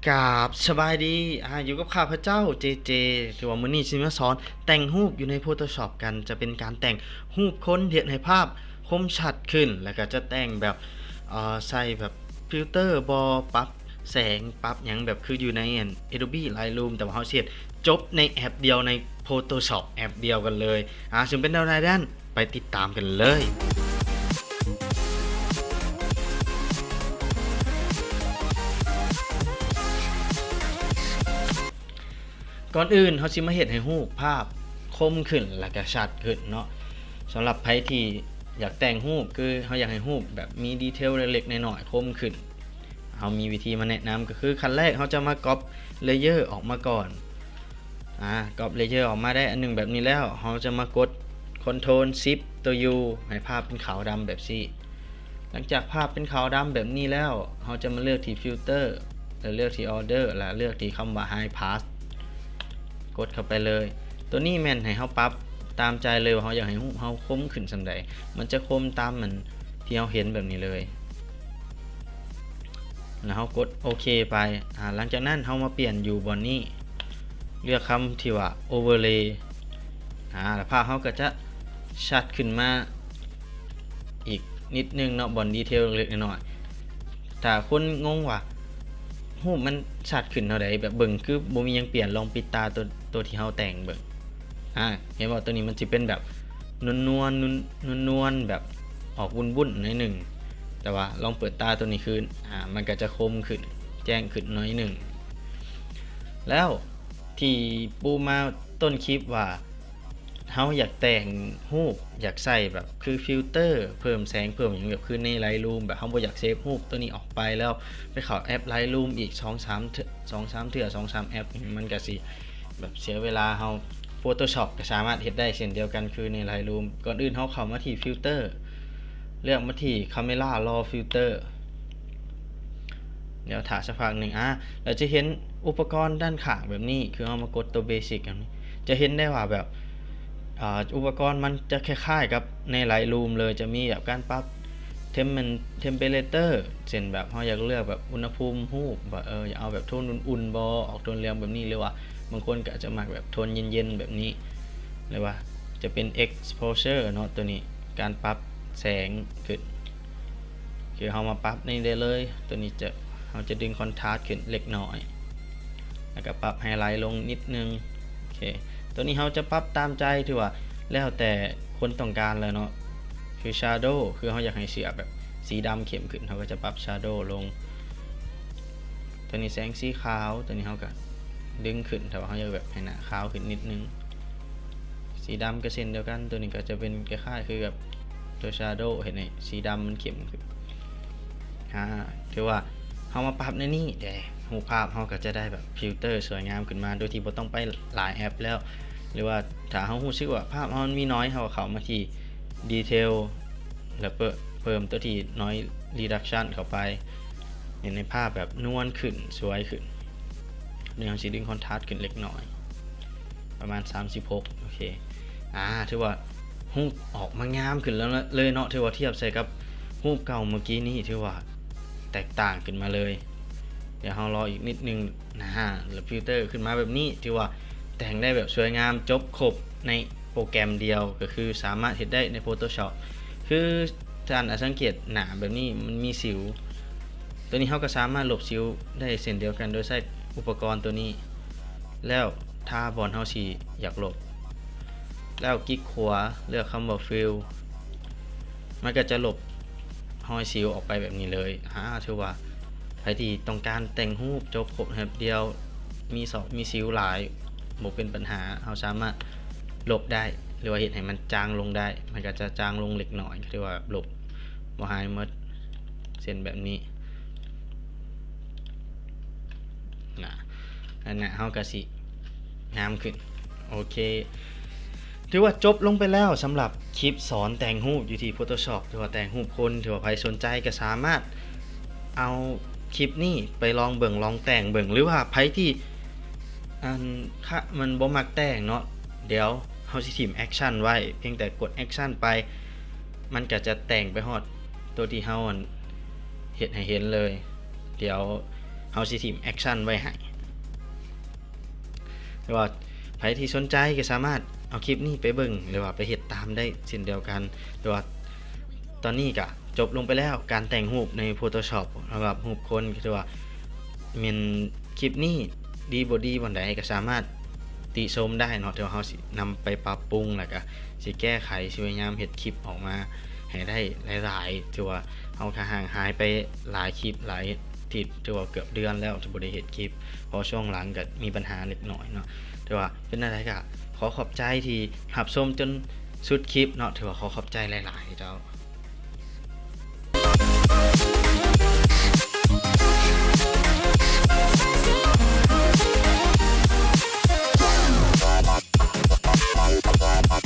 กราบสบายดีอยู่กับข้าพเจ้าเจเจถือว่ามื้อนี้สิมาสอนแต่งรูปอยู่ใน Photoshop กันจะเป็นการแต่งรูปคนเฮ็ดให้ภาพคมชัดขึ้นแล้วก็จะแต่งแบบใส่แบบฟิลเตอร์บ่ปรับแสงปรับหยังแบบคืออยู่ในAdobe Lightroom แต่ว่าเฮาสิเฮ็ดจบในแอปเดียวใน Photoshop แอปเดียวกันเลยซึ่งเป็นแนวใดนั้นไปติดตามกันเลย ก่อนอื่นเขาสิมาเฮ็ดให้รูปภาพคมขึ้นและก็ชัดขึ้นเนาะสำหรับไผที่อยากแต่งรูปคือเขาอยากให้รูปแบบมีดีเทลเล็กๆน้อยๆคมขึ้นเขามีวิธีมาแนะนำก็คือขั้นแรกเขาจะมาก๊อปเลเยอร์ออกมาก่อนก๊อปเลเยอร์ออกมาได้อันนึงแบบนี้แล้วเขาจะมากด Ctrl Shift ตัว U ให้ภาพเป็นขาวดำแบบนี้หลังจากภาพเป็นขาวดำแบบนี้แล้วเขาจะมาเลือกที่ฟิลเตอร์แล้วเลือกที่ Order และเลือกที่คำว่า High Passกดเข้าไปเลยตัวนี้แม่นให้เขาปรับตามใจเลยว่าเขาอยากให้รูปเขาคมขึ้นสำใดมันจะคมตามมันที่เขาเห็นแบบนี้เลยแล้วเขากดโอเคไปหลังจากนั้นเขามาเปลี่ยนอยู่บนนี้เลือกคำที่ว่า overlay แล้วภาพเขาก็จะชัดขึ้นมาอีกนิดนึงเนาะบนดีเทลเล็กน้อยถ้าคนงงว่ารูปมันชัดขึ้นเท่าใดแบบเบิ่งคือบ่มีหยังเปลี่ยนลองปิดตาตัวที่เฮาแต่งเบิ่งเห็นบ่ตัวนี้มันสิเป็นแบบนวลแบบออกวุ่นๆหน่อยนึงแต่ว่าลองเปิดตาตัวนี้ขึ้นมันก็จะคมขึ้นแจ้งขึ้นหน่อยนึงแล้วที่ปูมาต้นคลิปว่าเฮาอยากแต่งรูปอยากใส่แบบคือฟิลเตอร์เพิ่มแสงเพิ่มอย่างแบบคือใน Lightroom แบบเฮาบ่อยากเซฟรูปตัวนี้ออกไปแล้วไปเข้าแอป Lightroom อีก2-3 เทื่อ 2-3 แอปมันก็สิแบบเสียเวลาเฮา Photoshop ก็สามารถเฮ็ดได้เช่นเดียวกันคือใน Lightroom ก่อนอื่นเฮาเข้ามาที่ฟิลเตอร์เลือกมาที่ Camera Raw Filter เดี๋ยวถ่ายสักพักหนึ่งเราจะเห็นอุปกรณ์ด้านข้างแบบนี้คือเอามากดตัวเบสิกกันจะเห็นได้ว่าแบบอุปกรณ์มันจะคล้ายๆกับใน Lightroom เลยจะมีแบบการปรับTemperature เช่นแบบเราอยากเลือกแบบอุณหภูมิรูปแบบอยากเอาแบบโทนอุ่นๆบ่ออกโทนเหลืองแบบนี้หรือว่าบางคนก็จะมักแบบโทนเย็นๆแบบนี้หรือว่าจะเป็น exposure เนาะตัวนี้การปรับแสงขึ้นคือเรามาปรับนี่ได้เลยตัวนี้เราจะดึงคอนทราสต์ขึ้นเล็กน้อยแล้วก็ปรับไฮไลท์ลงนิดนึงโอเคตัวนี้เราจะปรับตามใจที่ว่าแล้วแต่คนต้องการเลยเนาะคือ Shadow คือเราอยากให้เสียแบบสีดำเข้มขึ้นเราก็จะปรับ Shadow ลงตัวนี้แสงสีขาวตัวนี้เราก็ดึงขึ้นแต่ว่าเราอยากแบบให้หน้าขาวขึ้นนิดนึงสีดำก็เช่นเดียวกันตัวนี้ก็จะเป็นคล้ายๆคือกับตัว Shadow เห็นไหมสีดำมันเข้มขึ้นคือว่าเรามาปรับในนี้เดี๋ยวรูปภาพเราก็จะได้แบบฟิลเตอร์สวยงามขึ้นมาโดยที่บ่ต้องไปหลายแอปแล้วหรือว่าถ้าเรารู้สึกว่าภาพมันมีน้อยเราเข้ามาที่ดีเทลแล้วเพิ่มตัวที่น้อย reduction เข้าไปเห็นในภาพแบบนวลขึ้นสวยขึ้นนี่เราสิดึงคอนทราสต์ขึ้นเล็กน้อยประมาณ36โอเคถือว่ารูปออกมางามขึ้นแล้วเลยเนาะถือว่าเทียบใส่กับรูปเก่าเมื่อกี้นี้ถือว่าแตกต่างขึ้นมาเลยเดี๋ยวเรารออีกนิดนึงแล้วฟิลเตอร์ขึ้นมาแบบนี้ถือว่าแต่งได้แบบสวยงามจบครบในโปรแกรมเดียวก็คือสามารถเฮ็ดได้ใน Photoshop คือท่านสังเกตหน้าแบบนี้มันมีสิวตัวนี้เราก็สามารถลบสิวได้เช่นเดียวกันโดยใช้อุปกรณ์ตัวนี้แล้วถ้าบอลเฮาสิอยากลบแล้วคลิกขวาเลือกคำว่า Fill มันก็จะลบรอยสิวออกไปแบบนี้เลยถือว่าใครที่ต้องการแต่งรูปจบครบแบบเดียวมีสิวหลายบ่เป็นปัญหาเราสามารถลบได้หรือว่าเฮ็ดให้มันจางลงได้มันก็จะจางลงเล็กน้อยเรียกว่าลบบ่หายหมดเส้นแบบนี้อันนั้นเฮาก็สิงามขึ้นโอเคถือว่าจบลงไปแล้วสำหรับคลิปสอนแต่งรูปอยู่ที่ Photoshop ถือว่าแต่งรูปคนถือว่าใครสนใจก็สามารถเอาคลิปนี้ไปลองเบิ่งลองแต่งเบิ่งหรือว่าใครที่มันบ่มักแต่งเนาะเดี๋ยวเฮาสิทิมแอคชั่นไว้เพียงแต่กดแอคชั่นไปมันก็จะแต่งไปฮอดตัวที่เฮาเฮ็ดให้เห็นเลยเดี๋ยว เฮาสิทิมแอคชั่นไว้ให้หรือว่าใครที่สนใจก็สามารถเอาคลิปนี้ไปเบิ่งหรือว่าไปเฮ็ดตามได้เช่นเดียวกันหรือว่าตอนนี้ก็จบลงไปแล้วการแต่งรูปใน Photoshop สำหรับรูปคนก็ถือว่าแม่นคลิปนี้ดีบ่ดีบ่ใดก็สามารถติชมได้เนาะเดี๋ยวเฮาสินำไปปรับปรุงแล้วก็สิแก้ไขสิพยายามเฮ็ดคลิปออกมาให้ได้หลายๆถือว่าเฮาก็ห่างหายไปหลายคลิปหลายที่ถือว่าเกือบเดือนแล้วที่บ่ได้เฮ็ดคลิปเพราะช่วงหลังก็มีปัญหาเล็กน้อยเนาะแต่ว่าเป็นอะไรก็ขอขอบใจที่รับชมจนสุดคลิปเนาะถือว่าขอขอบใจหลายๆเจ้า